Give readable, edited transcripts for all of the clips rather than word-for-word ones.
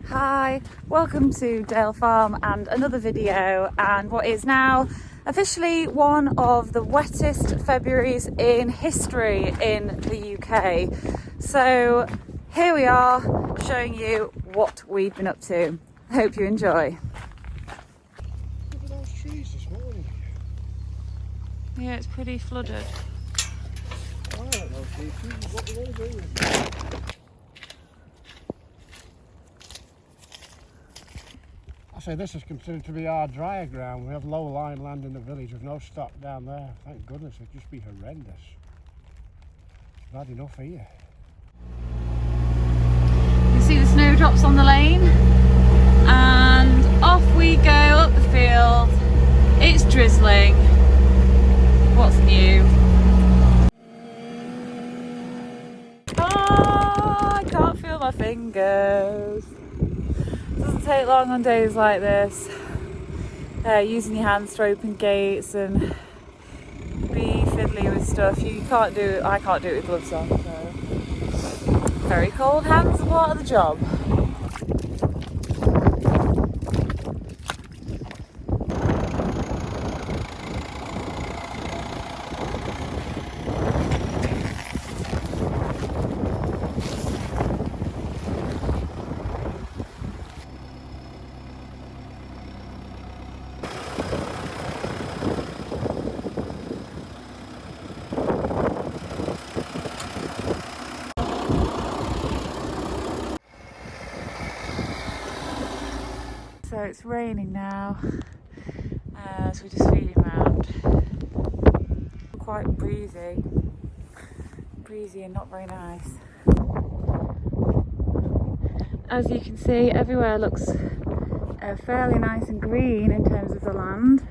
Hi, welcome to Dale Farm and another video, and what is now officially one of the wettest Februaries in history in the UK. So here we are showing you what we've been up to. I hope you enjoy. Look at those trees this morning. Yeah, it's pretty flooded. I don't know, trees, what do they do? I say this is considered to be our drier ground. We have low-lying land in the village with no stock down there. Thank goodness, it'd just be horrendous. It's bad enough here. You see the snowdrops on the lane, and off we go up the field. It's drizzling. What's new? Oh, I can't feel my fingers. Doesn't take long on days like this. Using your hands to open gates and be fiddly with stuff. I can't do it with gloves on, so very cold hands are part of the job. So it's raining now, so we're just feeding around. Quite breezy and not very nice. As you can see, everywhere looks fairly nice and green in terms of the land,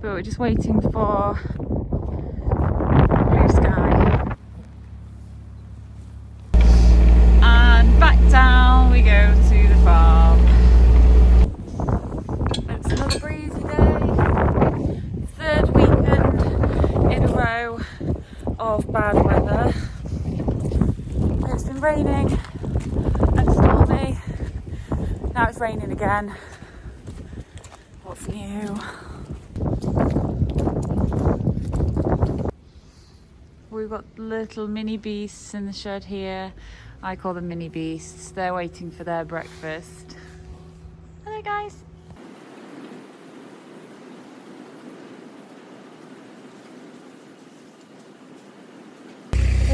but we're just waiting for blue sky. And back down we go to the farm. It's another breezy day, third weekend in a row of bad weather. It's been raining and stormy, now it's raining again. What's new? We've got little mini beasts in the shed here. I call them mini beasts. They're waiting for their breakfast. Hello guys.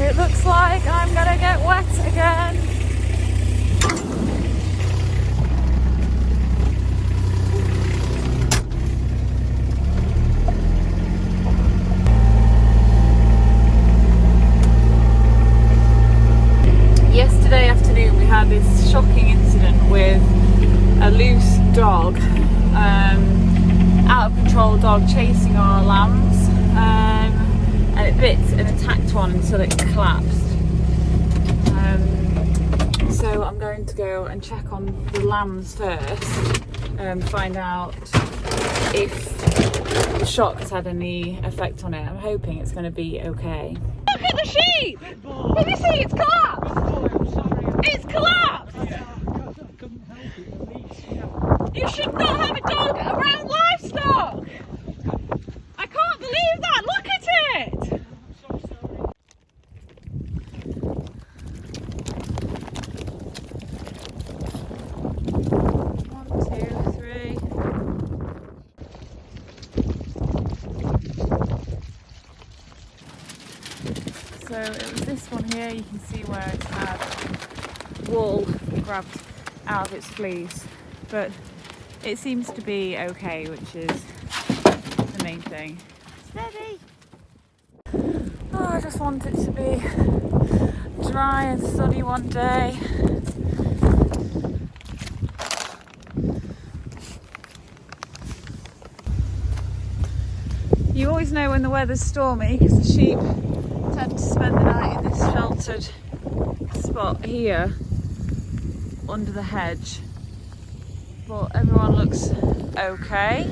It looks like I'm gonna get wet again. Yesterday afternoon we had this shocking incident with a loose dog, out of control dog chasing our lambs, and it bit and attacked one until it collapsed. So I'm going to go and check on the lambs first, find out if the shock has had any effect on it. I'm hoping it's going to be okay. Look at the sheep! Did you see it's collapsed? It's collapsed! You should not have a dog around livestock! I can't believe that! Look at it! So it was this one here, you can see where it's had wool grabbed out of its fleece, but it seems to be okay, which is the main thing. Steady! Oh, I just want it to be dry and sunny one day. You always know when the weather's stormy because the sheep tend to spend the night in this sheltered spot here under the hedge, but everyone looks okay.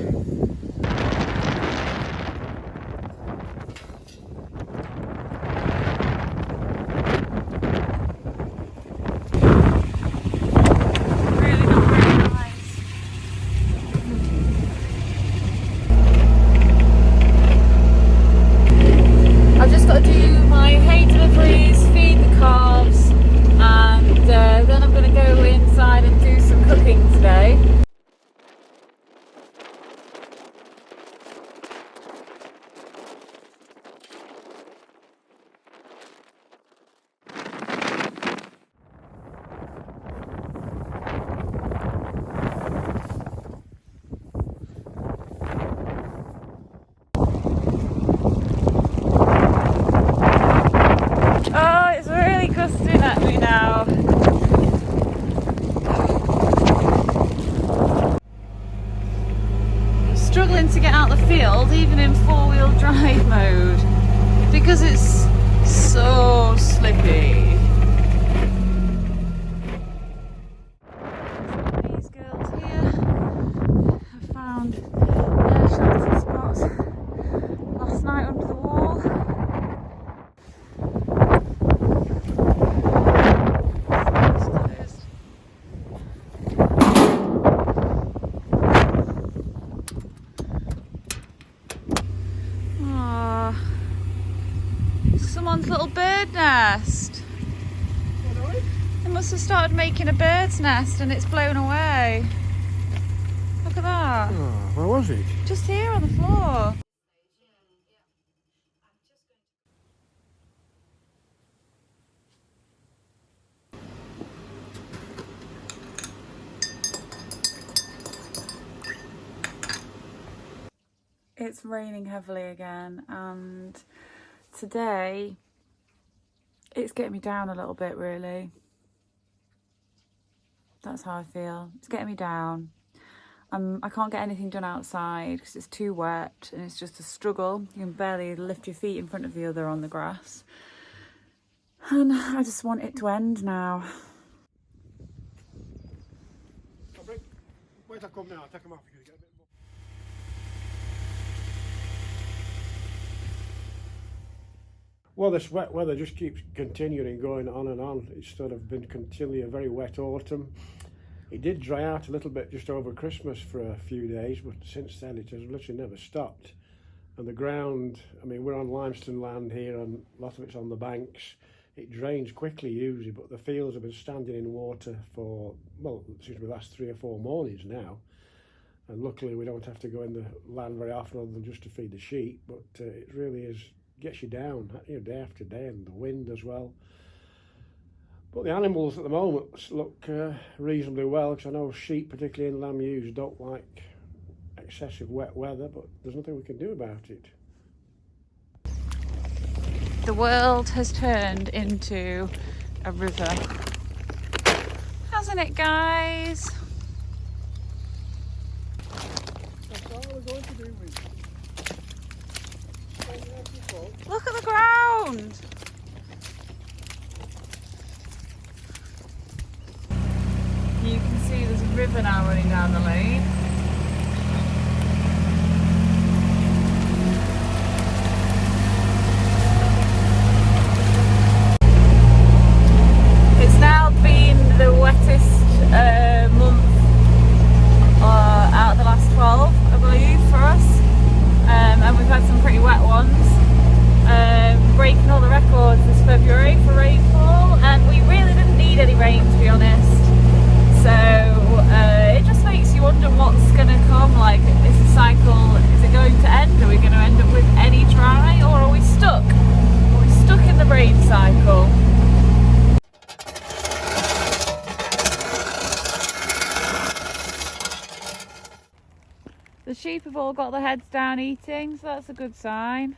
must have started making a bird's nest and it's blown away. Look at that. Oh, where was it? Just here on the floor. It's raining heavily again, and today it's getting me down a little bit, really. That's how I feel. It's getting me down. I can't get anything done outside because it's too wet and it's just a struggle. You can barely lift your feet in front of the other on the grass. And I just want it to end now. Wait till I come now, I'll take them off. You get a bit more. Well, this wet weather just keeps continuing, going on and on. It's sort of been continually a very wet autumn. It did dry out a little bit just over Christmas for a few days, but since then it has literally never stopped. And the ground, I mean, we're on limestone land here and a lot of it's on the banks. It drains quickly usually, but the fields have been standing in water for, well, it seems to be the last 3 or 4 mornings now. And luckily we don't have to go in the land very often other than just to feed the sheep, but it really is, gets you down, you know, day after day, and the wind as well. But the animals at the moment look reasonably well, because I know sheep, particularly in lamb ewes, don't like excessive wet weather, but there's nothing we can do about it. The world has turned into a river, hasn't it, guys? That's all we're going to do with it. Look at the ground. You can see there's a river now running down the lane. It's now been the wettest month out of the last 12, I believe, for us. And we've had some pretty wet ones. Breaking all the records this February for rainfall, and we really didn't need any rain, to be honest. So it just makes you wonder what's going to come. Like, is the cycle, is it going to end? Are we going to end up with any dry, or are we stuck? Are we stuck in the rain cycle? The sheep have all got their heads down eating, so that's a good sign.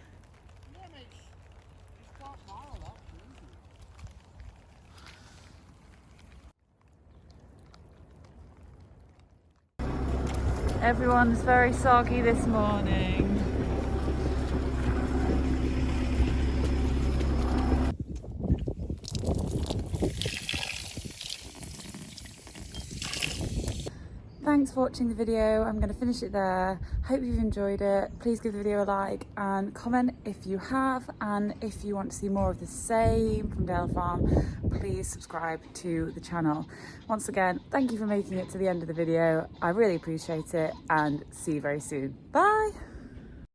Everyone's very soggy this morning. Thanks for watching the video. I'm going to finish it there. Hope you've enjoyed it. Please give the video a like and comment if you have, and if you want to see more of the same from Dale Farm, please subscribe to the channel. Once again, thank you for making it to the end of the video. I really appreciate it, and see you very soon. Bye.